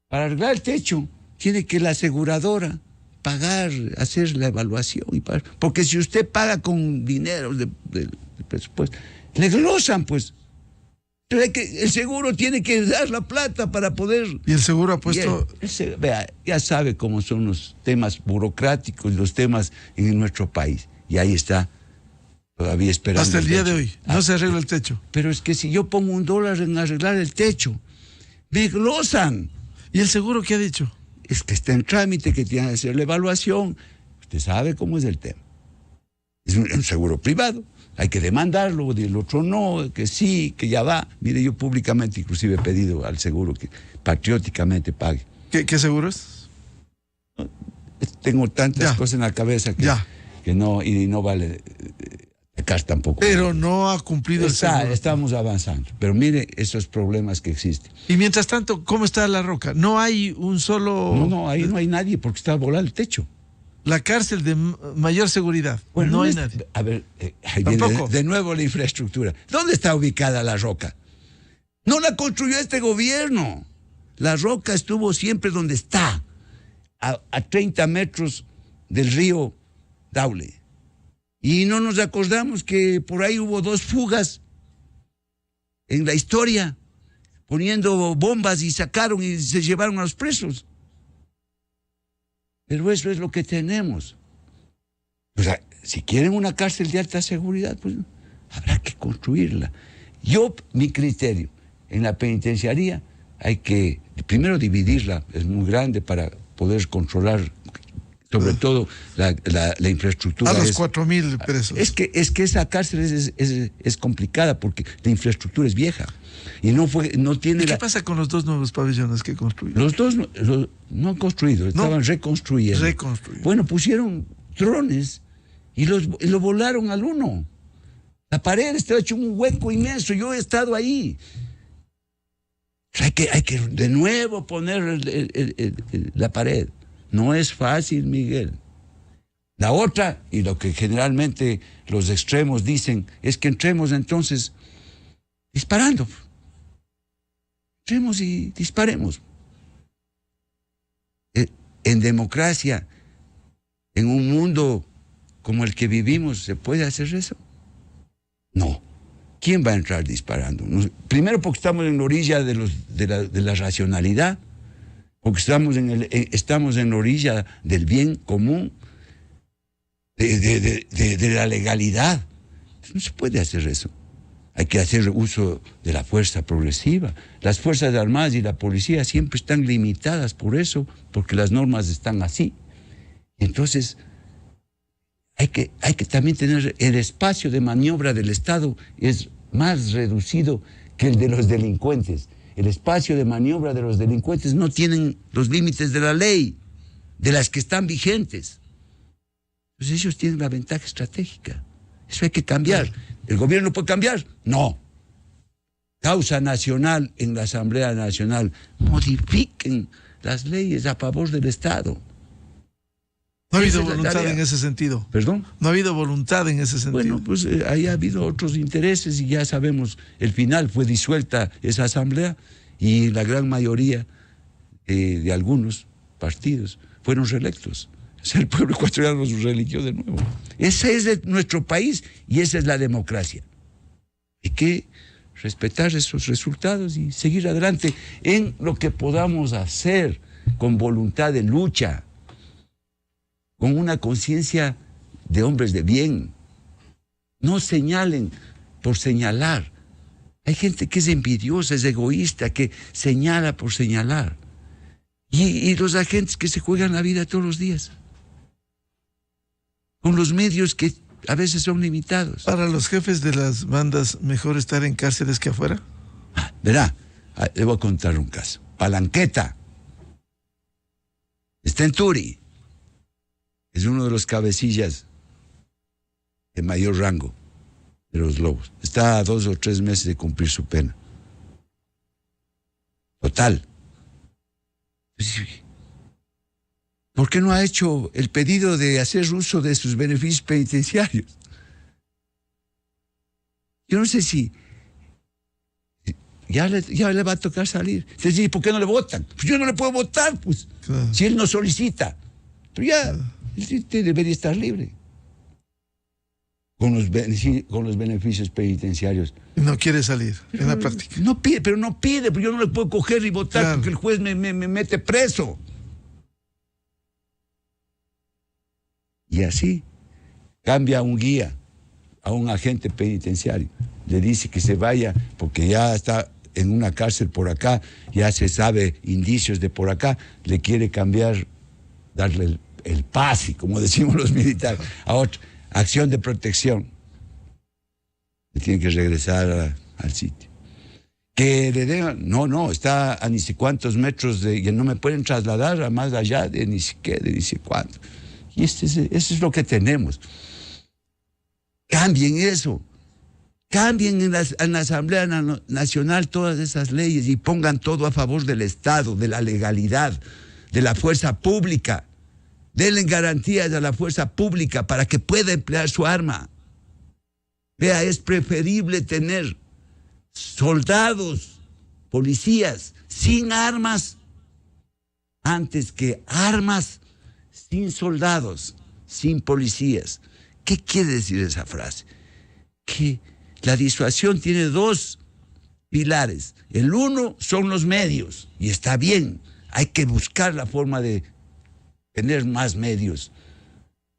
para arreglar el techo tiene que la aseguradora pagar, hacer la evaluación y pagar. Porque si usted paga con dinero del presupuesto, le glosan, pues. Pero el seguro tiene que dar la plata para poder... Y el seguro ha puesto... Vea, ya sabe cómo son los temas burocráticos, los temas en nuestro país. Y ahí está, todavía esperando. Hasta el día de hoy, no se arregla el techo. Pero es que si yo pongo $1 en arreglar el techo, me glosan. ¿Y el seguro qué ha dicho? Es que está en trámite, que tiene que hacer la evaluación. Usted sabe cómo es el tema. Es un seguro privado. Hay que demandarlo, el otro no, que sí, que ya va. Mire, yo públicamente inclusive he pedido al seguro que patrióticamente pague. ¿Qué seguro es? Tengo tantas cosas en la cabeza que no, y no vale acá tampoco. Pero no ha cumplido el seguro. Estamos avanzando, pero mire esos problemas que existen. Y mientras tanto, ¿cómo está la roca? No hay un solo... No, ahí no hay nadie porque está volando el techo. La cárcel de mayor seguridad. Bueno, no hay nadie. A ver, ahí viene de nuevo la infraestructura. ¿Dónde está ubicada la roca? No la construyó este gobierno. La roca estuvo siempre donde está, a 30 metros del río Daule. Y no nos acordamos que por ahí hubo 2 fugas en la historia, poniendo bombas y sacaron y se llevaron a los presos. Pero eso es lo que tenemos. O sea, si quieren una cárcel de alta seguridad, pues habrá que construirla. Mi criterio, en la penitenciaría hay que, primero dividirla, es muy grande para poder controlar, sobre todo la infraestructura. A los 4,000 presos. Es que esa cárcel es complicada porque la infraestructura es vieja. Y no tiene... ¿Y qué pasa con los 2 nuevos pabellones que construyeron? Los 2 no han construido, estaban reconstruyendo. Bueno, pusieron drones y lo volaron al uno. La pared está hecho un hueco inmenso, yo he estado ahí. Hay que de nuevo poner la pared. No es fácil, Miguel. La otra, y lo que generalmente los extremos dicen, es que entremos entonces disparando. Entremos y disparemos. En democracia, en un mundo como el que vivimos, ¿se puede hacer eso? No. ¿Quién va a entrar disparando? Primero porque estamos en la orilla de la racionalidad, porque estamos en la orilla del bien común, de la legalidad. No se puede hacer eso. Hay que hacer uso de la fuerza progresiva. Las Fuerzas Armadas y la policía siempre están limitadas por eso, porque las normas están así. Entonces, hay que también tener el espacio de maniobra del Estado es más reducido que el de los delincuentes. El espacio de maniobra de los delincuentes no tienen los límites de la ley, de las que están vigentes. Entonces ellos tienen la ventaja estratégica. Eso hay que cambiar. ¿El gobierno puede cambiar? No. Causa nacional en la Asamblea Nacional. Modifiquen las leyes a favor del Estado. No ha habido voluntad en ese sentido. ¿Perdón? No ha habido voluntad en ese sentido. Bueno, pues ahí ha habido otros intereses y ya sabemos, el final fue disuelta esa asamblea y la gran mayoría de algunos partidos fueron reelectos. O sea, el pueblo ecuatoriano nos religió de nuevo. Ese es nuestro país y esa es la democracia. Hay que respetar esos resultados y seguir adelante en lo que podamos hacer con voluntad de lucha, con una conciencia de hombres de bien. No señalen por señalar. Hay gente que es envidiosa, es egoísta, que señala por señalar. Y los agentes que se juegan la vida todos los días, con los medios que a veces son limitados. Para los jefes de las bandas, ¿mejor estar en cárceles que afuera? Verá, le voy a contar un caso. Palanqueta está en Turi. Es uno de los cabecillas de mayor rango de los Lobos. Está a 2 o 3 meses de cumplir su pena. Total. ¿Por qué no ha hecho el pedido de hacer uso de sus beneficios penitenciarios? Yo no sé si ya le va a tocar salir. Entonces, ¿por qué no le votan? Pues yo no le puedo votar, pues, claro, si él no solicita. Pero ya, claro, él debería estar libre con los beneficios penitenciarios. No quiere salir, pero en la práctica. No pide, pero yo no le puedo coger y votar, claro, porque el juez me mete preso. Y así cambia un guía a un agente penitenciario. Le dice que se vaya porque ya está en una cárcel por acá, ya se sabe indicios de por acá, le quiere cambiar, darle el pase, como decimos los militares, a otra acción de protección. Le tiene que regresar al sitio. Que le den, no, está a ni sé cuántos metros y no me pueden trasladar a más allá de ni sé qué, de ni sé cuánto. Y eso es lo que tenemos. Cambien eso. Cambien en la Asamblea Nacional todas esas leyes y pongan todo a favor del Estado, de la legalidad, de la fuerza pública. Denle garantías a la fuerza pública para que pueda emplear su arma. Vea, es preferible tener soldados, policías sin armas, antes que armas sin soldados, sin policías. ¿Qué quiere decir esa frase? Que la disuasión tiene 2 pilares. El uno son los medios, y está bien, hay que buscar la forma de tener más medios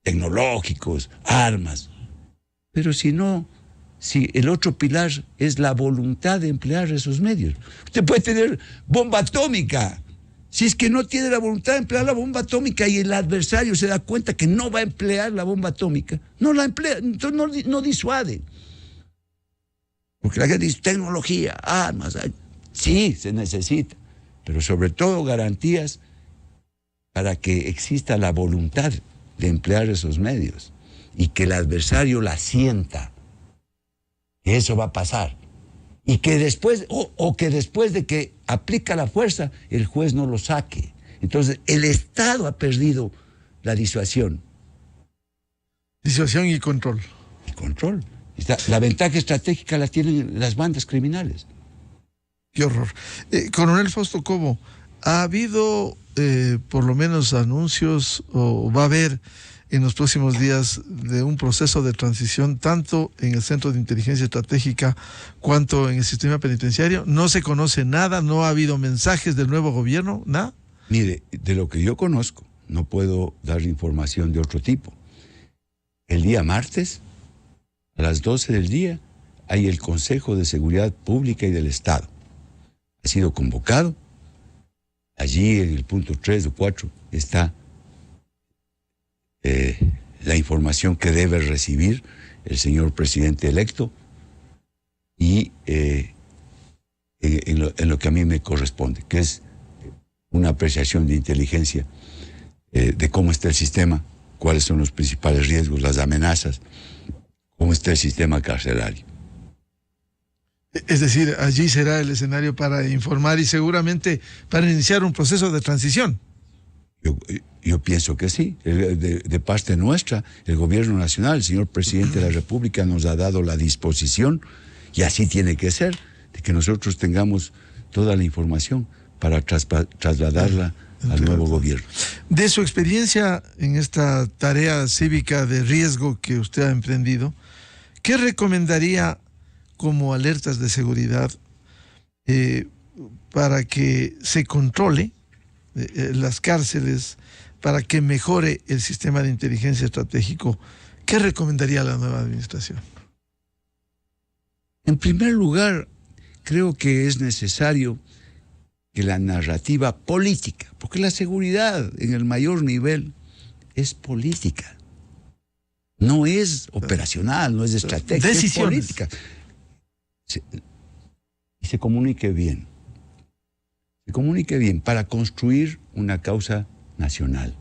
tecnológicos, armas. Pero si el otro pilar es la voluntad de emplear esos medios. Usted puede tener bomba atómica. Si es que no tiene la voluntad de emplear la bomba atómica y el adversario se da cuenta que no va a emplear la bomba atómica, no la emplea, entonces no disuade. Porque la gente dice, tecnología, armas, sí, se necesita, pero sobre todo garantías para que exista la voluntad de emplear esos medios y que el adversario la sienta. Que eso va a pasar. Y que después, que después de que aplica la fuerza, el juez no lo saque. Entonces, el Estado ha perdido la disuasión. Disuasión y control. Y control. La ventaja estratégica la tienen las bandas criminales. Qué horror. Coronel Fausto Cobo, ¿ha habido por lo menos anuncios o va a haber en los próximos días de un proceso de transición tanto en el Centro de Inteligencia Estratégica cuanto en el sistema penitenciario? ¿No se conoce nada? ¿No ha habido mensajes del nuevo gobierno? ¿Nada? Mire, de lo que yo conozco, no puedo dar información de otro tipo. El día martes, a las 12 del día, hay el Consejo de Seguridad Pública y del Estado. Ha sido convocado. Allí en el punto 3 o 4 está la información que debe recibir el señor presidente electo y en lo que a mí me corresponde, que es una apreciación de inteligencia de cómo está el sistema, cuáles son los principales riesgos, las amenazas, cómo está el sistema carcelario. Es decir, allí será el escenario para informar y seguramente para iniciar un proceso de transición. Yo pienso que sí. De parte nuestra, el gobierno nacional, el señor presidente de la República nos ha dado la disposición, y así tiene que ser, de que nosotros tengamos toda la información para trasladarla al nuevo gobierno. De su experiencia en esta tarea cívica de riesgo que usted ha emprendido, ¿qué recomendaría como alertas de seguridad para que se controle las cárceles, para que mejore el sistema de inteligencia estratégico? ¿Qué recomendaría la nueva administración? En primer lugar, creo que es necesario que la narrativa política, porque la seguridad en el mayor nivel es política, no es operacional, no es estratégica, es política. Y se comunique bien. Se comunique bien para construir una causa nacional.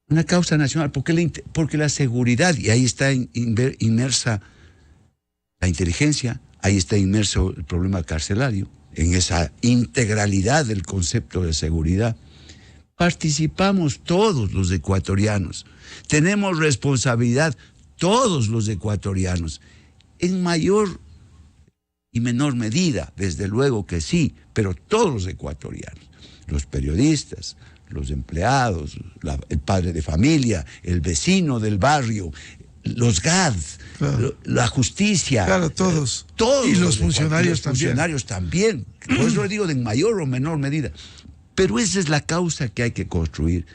Una causa nacional, porque la seguridad, y ahí está inmersa la inteligencia, ahí está inmerso el problema carcelario, en esa integralidad del concepto de seguridad. Participamos todos los ecuatorianos, tenemos responsabilidad todos los ecuatorianos, en mayor y menor medida, desde luego que sí, pero todos los ecuatorianos, los periodistas, los empleados, el padre de familia, el vecino del barrio, los GAD, claro, la justicia. Claro, todos. Todos. Y los funcionarios también. Los funcionarios también. Por eso le digo, de mayor o menor medida. Pero esa es la causa que hay que construir.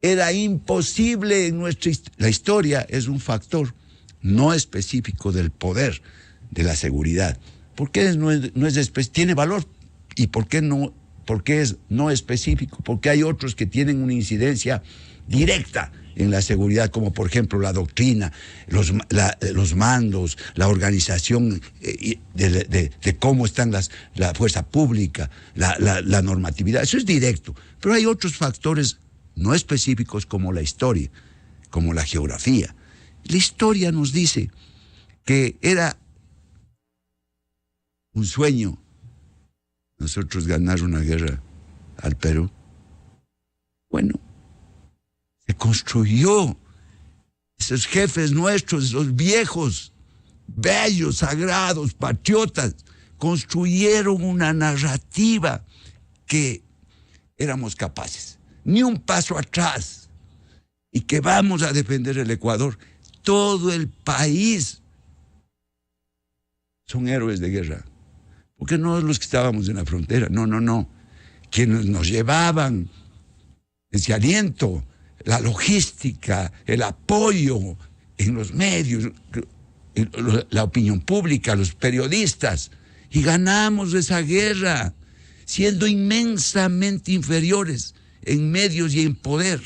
Era imposible en nuestra historia. La historia es un factor no específico del poder, de la seguridad. ¿Por qué tiene valor? ¿Y por qué no? Porque es no específico, porque hay otros que tienen una incidencia directa en la seguridad, como por ejemplo la doctrina, los mandos, la organización de cómo están la fuerza pública, la normatividad. Eso es directo. Pero hay otros factores no específicos como la historia, como la geografía. La historia nos dice que era un sueño nosotros ganar una guerra al Perú. Bueno, se construyó. Esos jefes nuestros, esos viejos, bellos, sagrados, patriotas, construyeron una narrativa que éramos capaces. Ni un paso atrás. Y que vamos a defender el Ecuador. Todo el país son héroes de guerra. Porque no los que estábamos en la frontera, no. Quienes nos llevaban ese aliento, la logística, el apoyo en los medios, la opinión pública, los periodistas. Y ganamos esa guerra, siendo inmensamente inferiores en medios y en poder.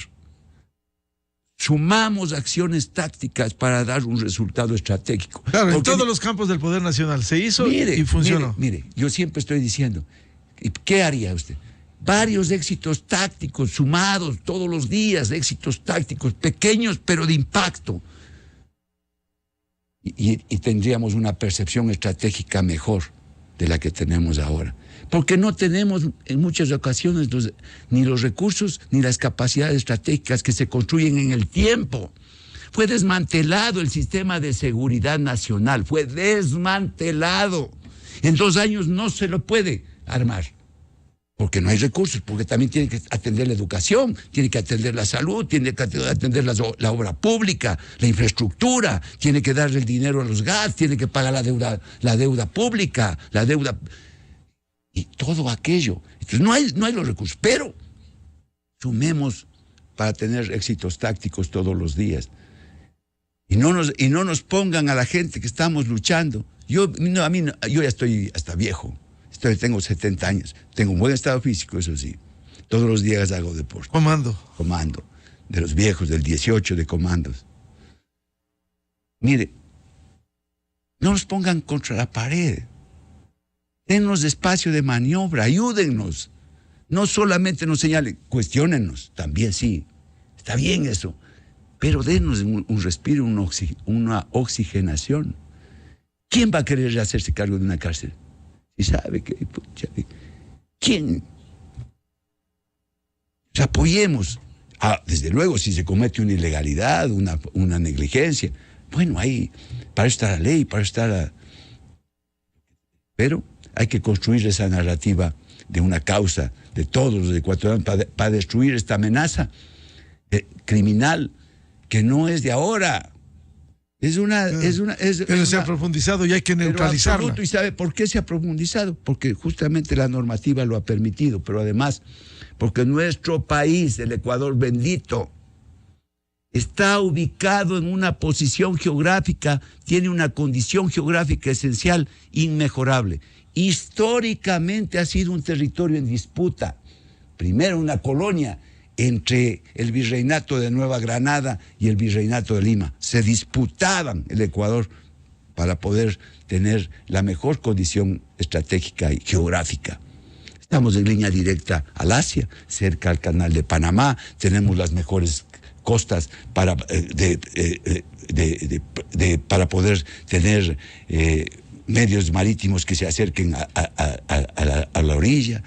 Sumamos acciones tácticas para dar un resultado estratégico. Claro, en todos los campos del poder nacional se hizo y funcionó. Mire, yo siempre estoy diciendo, ¿qué haría usted? Varios éxitos tácticos sumados todos los días, éxitos tácticos pequeños pero de impacto. Y tendríamos una percepción estratégica mejor de la que tenemos ahora. Porque no tenemos en muchas ocasiones ni los recursos ni las capacidades estratégicas que se construyen en el tiempo. Fue desmantelado el sistema de seguridad nacional, fue desmantelado. En 2 años no se lo puede armar, porque no hay recursos, porque también tiene que atender la educación, tiene que atender la salud, tiene que atender la obra pública, la infraestructura, tiene que darle el dinero a los GAT, tiene que pagar la deuda pública, la deuda... Y todo aquello. Entonces no hay los recursos, pero sumemos para tener éxitos tácticos todos los días. Y no nos pongan a la gente que estamos luchando. Yo ya estoy hasta viejo. Tengo 70 años. Tengo un buen estado físico, eso sí. Todos los días hago deporte. Comando. De los viejos, del 18 de comandos. Mire, no nos pongan contra la pared. Dennos espacio de maniobra, ayúdennos. No solamente nos señalen, cuestiónennos, también sí. Está bien eso. Pero denos un respiro, una oxigenación. ¿Quién va a querer hacerse cargo de una cárcel? Y sabe que... ¿Quién? Apoyemos. Desde luego, si se comete una ilegalidad, una negligencia, bueno, ahí, para eso está la ley, para eso está Pero hay que construir esa narrativa de una causa de todos los ecuatorianos para destruir esta amenaza criminal que no es de ahora. Pero se ha profundizado y hay que neutralizarla. ¿Y sabe por qué se ha profundizado? Porque justamente la normativa lo ha permitido, pero además porque nuestro país, el Ecuador bendito, está ubicado en una posición geográfica, tiene una condición geográfica esencial, inmejorable. Históricamente ha sido un territorio en disputa. Primero una colonia entre el virreinato de Nueva Granada y el virreinato de Lima. Se disputaban el Ecuador para poder tener la mejor condición estratégica y geográfica. Estamos en línea directa al Asia, cerca al Canal de Panamá, tenemos las mejores costas para poder tener medios marítimos que se acerquen a la orilla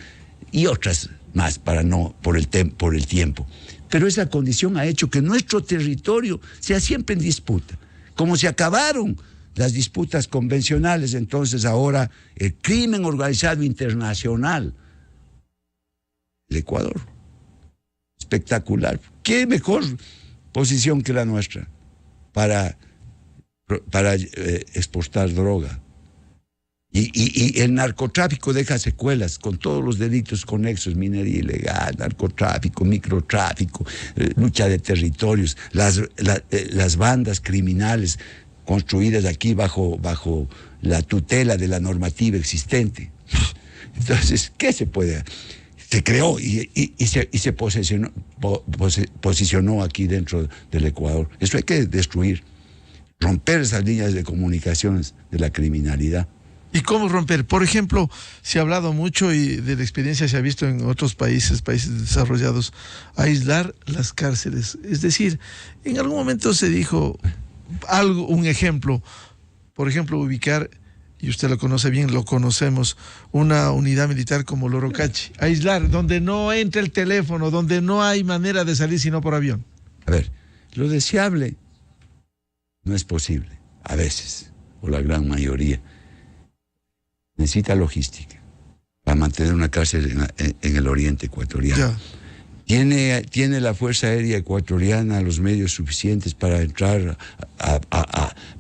y otras más por el tiempo. Pero esa condición ha hecho que nuestro territorio sea siempre en disputa. Como se acabaron las disputas convencionales, entonces ahora el crimen organizado internacional, el Ecuador, espectacular. ¿Qué mejor posición que la nuestra para exportar droga? Y el narcotráfico deja secuelas con todos los delitos conexos, minería ilegal, narcotráfico, microtráfico, lucha de territorios, las bandas criminales construidas aquí bajo la tutela de la normativa existente. Entonces, ¿qué se puede hacer? Se creó y se posicionó aquí dentro del Ecuador. Eso hay que destruir, romper esas líneas de comunicaciones de la criminalidad. ¿Y cómo romper? Por ejemplo, se ha hablado mucho y de la experiencia se ha visto en otros países desarrollados, aislar las cárceles. Es decir, en algún momento se dijo un ejemplo, por ejemplo, ubicar, y usted lo conoce bien, lo conocemos, una unidad militar como Lorocachi. Aislar, donde no entra el teléfono, donde no hay manera de salir sino por avión. A ver, lo deseable no es posible, a veces, o la gran mayoría. Necesita logística para mantener una cárcel en el oriente ecuatoriano. Ya. ¿Tiene la Fuerza Aérea Ecuatoriana los medios suficientes para entrar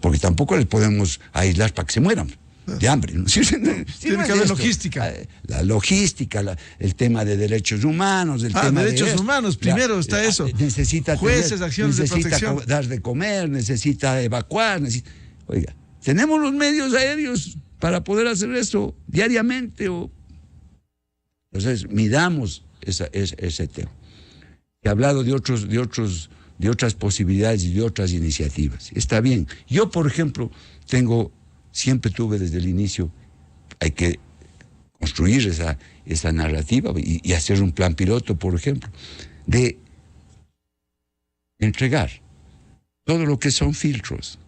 porque tampoco les podemos aislar para que se mueran de hambre, ¿no? Tiene que haber logística. La logística, el tema de derechos humanos, el tema derechos humanos, primero está eso. Necesita jueces, acciones de protección. Necesita dar de comer, necesita evacuar. Oiga, tenemos los medios aéreos para poder hacer eso diariamente. Entonces, midamos ese tema. He hablado de otras posibilidades y de otras iniciativas. Está bien. Yo, por ejemplo, siempre tuve desde el inicio, hay que construir esa narrativa y hacer un plan piloto, por ejemplo, de entregar todo lo que son filtros,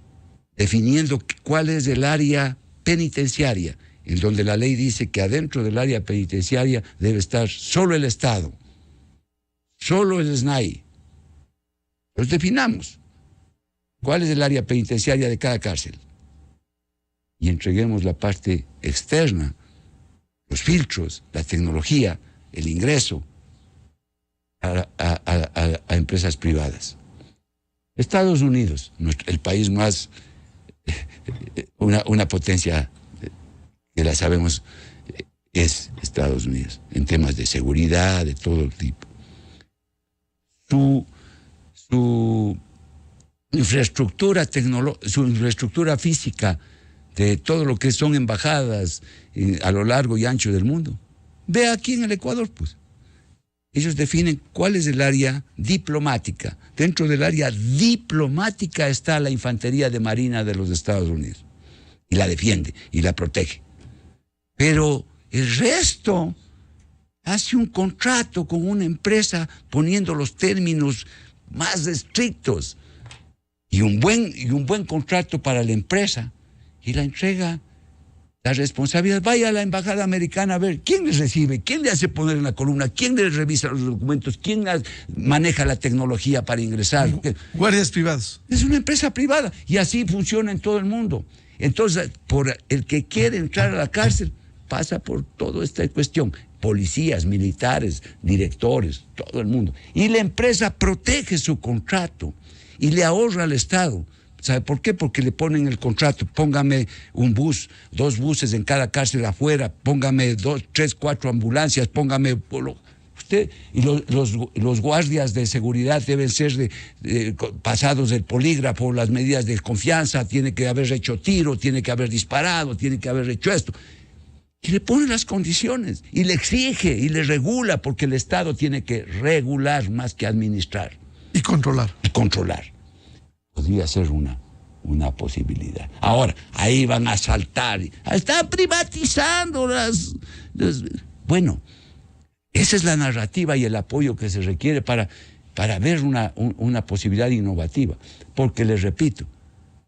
definiendo cuál es el área penitenciaria, en donde la ley dice que adentro del área penitenciaria debe estar solo el Estado, solo el SNAI. Los definamos. ¿Cuál es el área penitenciaria de cada cárcel? Y entreguemos la parte externa, los filtros, la tecnología, el ingreso a empresas privadas. Estados Unidos, el país más, una potencia que la sabemos, es Estados Unidos, en temas de seguridad, de todo tipo. Su infraestructura su infraestructura física, de todo lo que son embajadas a lo largo y ancho del mundo. Ve aquí en el Ecuador, pues. Ellos definen cuál es el área diplomática. Dentro del área diplomática está la Infantería de Marina de los Estados Unidos. Y la defiende y la protege. Pero el resto hace un contrato con una empresa poniendo los términos más estrictos. Y un buen contrato para la empresa. Y la entrega, la responsabilidad. Vaya a la embajada americana a ver quién les recibe, quién le hace poner en la columna, quién les revisa los documentos, quién maneja la tecnología para ingresar. Guardias privados. Es una empresa privada y así funciona en todo el mundo. Entonces, por el que quiere entrar a la cárcel, pasa por toda esta cuestión. Policías, militares, directores, todo el mundo. Y la empresa protege su contrato y le ahorra al Estado. ¿Sabe por qué? Porque le ponen el contrato, póngame un bus, 2 buses en cada cárcel afuera, póngame 2, 3, 4 ambulancias, póngame... Usted, y los guardias de seguridad deben ser pasados del polígrafo, las medidas de confianza, tiene que haber hecho tiro, tiene que haber disparado, tiene que haber hecho esto. Y le pone las condiciones, y le exige, y le regula, porque el Estado tiene que regular más que administrar. Y controlar. Y controlar. Podría ser una posibilidad. Ahora, ahí van a saltar. Están privatizando Bueno, esa es la narrativa y el apoyo que se requiere para ver una posibilidad innovativa. Porque les repito,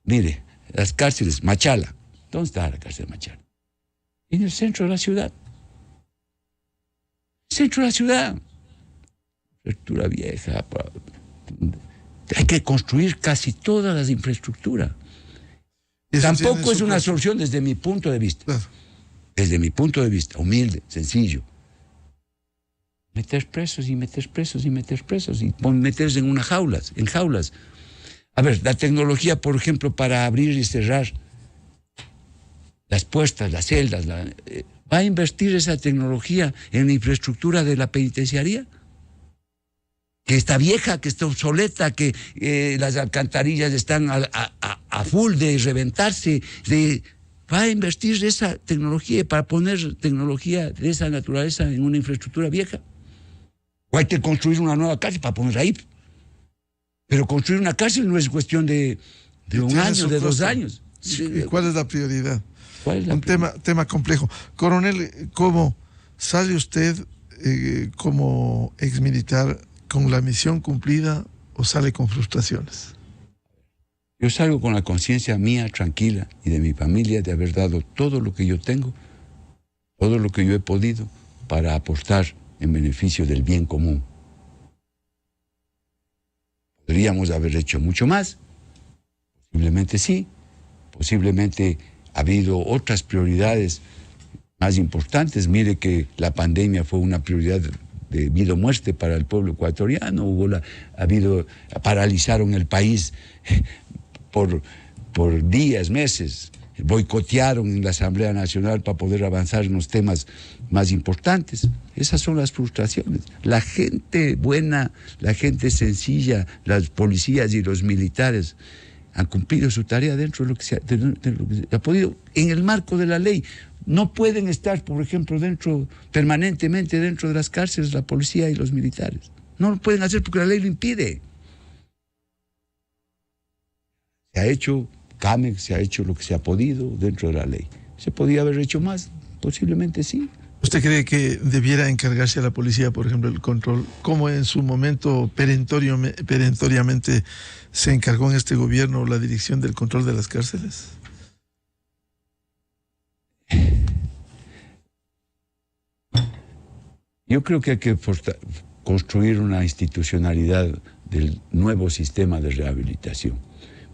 mire, las cárceles, Machala. ¿Dónde está la cárcel de Machala? En el centro de la ciudad. Centro de la ciudad. Estructura vieja. Hay que construir casi todas las infraestructuras. Tampoco es una solución desde mi punto de vista. Claro. Desde mi punto de vista, humilde, sencillo. Meter presos y meter presos y meter presos y meterse en jaulas. A ver, la tecnología, por ejemplo, para abrir y cerrar las puertas, las celdas, ¿va a invertir esa tecnología en la infraestructura de la penitenciaría? Que está vieja, que está obsoleta, que las alcantarillas están a full de reventarse. ¿Va a invertir esa tecnología para poner tecnología de esa naturaleza en una infraestructura vieja? ¿O hay que construir una nueva cárcel para poner ahí? Pero construir una cárcel no es cuestión de un año, de 2 años. ¿Y cuál es la prioridad? Tema complejo. Coronel, ¿cómo sale usted como exmilitar con la misión cumplida o sale con frustraciones? Yo salgo con la conciencia mía tranquila y de mi familia de haber dado todo lo que yo tengo, todo lo que yo he podido para aportar en beneficio del bien común. Podríamos haber hecho mucho más, posiblemente sí, posiblemente ha habido otras prioridades más importantes. Mire que la pandemia fue una prioridad de vida o muerte para el pueblo ecuatoriano. Paralizaron el país por días, meses. Boicotearon en la Asamblea Nacional para poder avanzar en los temas más importantes. Esas son las frustraciones. La gente buena, la gente sencilla, las policías y los militares han cumplido su tarea dentro de lo que se ha podido, en el marco de la ley. No pueden estar, por ejemplo, permanentemente dentro de las cárceles la policía y los militares. No lo pueden hacer porque la ley lo impide. Se ha hecho CAMEX, se ha hecho lo que se ha podido dentro de la ley. ¿Se podía haber hecho más? Posiblemente sí. ¿Usted cree que debiera encargarse a la policía, por ejemplo, el control, como en su momento perentoriamente se encargó en este gobierno la dirección del control de las cárceles? Yo creo que hay que construir una institucionalidad del nuevo sistema de rehabilitación.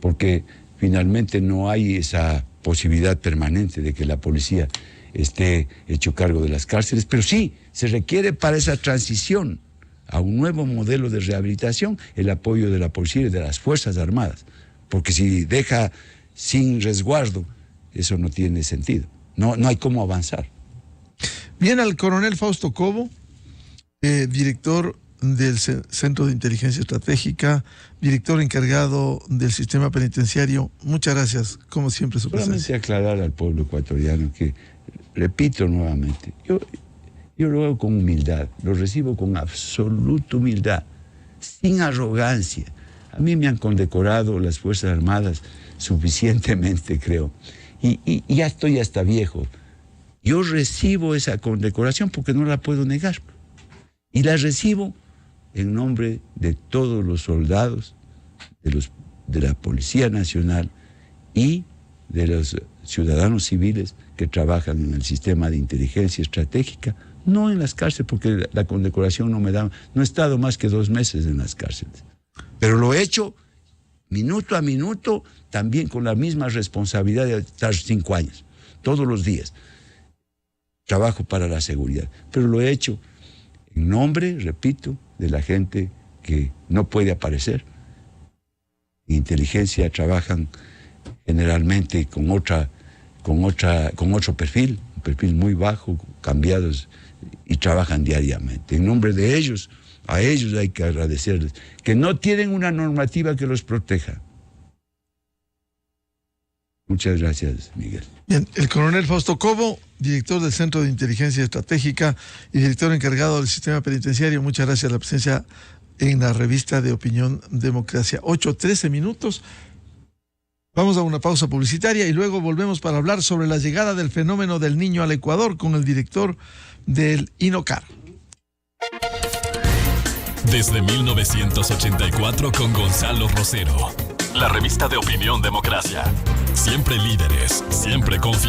porque finalmente no hay esa posibilidad permanente de que la policía esté hecho cargo de las cárceles, pero sí se requiere para esa transición a un nuevo modelo de rehabilitación el apoyo de la policía y de las Fuerzas Armadas, porque si deja sin resguardo, eso no tiene sentido, no hay cómo avanzar. Bien, al coronel Fausto Cobo, director del Centro de Inteligencia Estratégica, director encargado del sistema penitenciario, muchas gracias, como siempre, su presencia. Solamente aclarar al pueblo ecuatoriano que, repito nuevamente, yo lo hago con humildad, lo recibo con absoluta humildad, sin arrogancia. A mí me han condecorado las Fuerzas Armadas suficientemente, creo, y ya estoy hasta viejo. Yo recibo esa condecoración porque no la puedo negar, y la recibo en nombre de todos los soldados, de la Policía Nacional y de los ciudadanos civiles que trabajan en el sistema de inteligencia estratégica, no en las cárceles, porque la condecoración no he estado más que 2 meses en las cárceles, pero lo he hecho minuto a minuto, también con la misma responsabilidad de estar 5 años, todos los días. Trabajo para la seguridad, pero lo he hecho en nombre, repito, de la gente que no puede aparecer. En inteligencia trabajan generalmente con otro perfil, un perfil muy bajo, cambiados, y trabajan diariamente. En nombre de ellos, a ellos hay que agradecerles, que no tienen una normativa que los proteja. Muchas gracias, Miguel. Bien, el coronel Fausto Cobo, director del Centro de Inteligencia Estratégica y director encargado del sistema penitenciario, muchas gracias por la presencia en la revista de Opinión Democracia. 8:13 minutos. Vamos a una pausa publicitaria y luego volvemos para hablar sobre la llegada del fenómeno del Niño al Ecuador con el director del INOCAR. Desde 1984 con Gonzalo Rosero. La revista de Opinión Democracia. Siempre líderes, siempre confiables.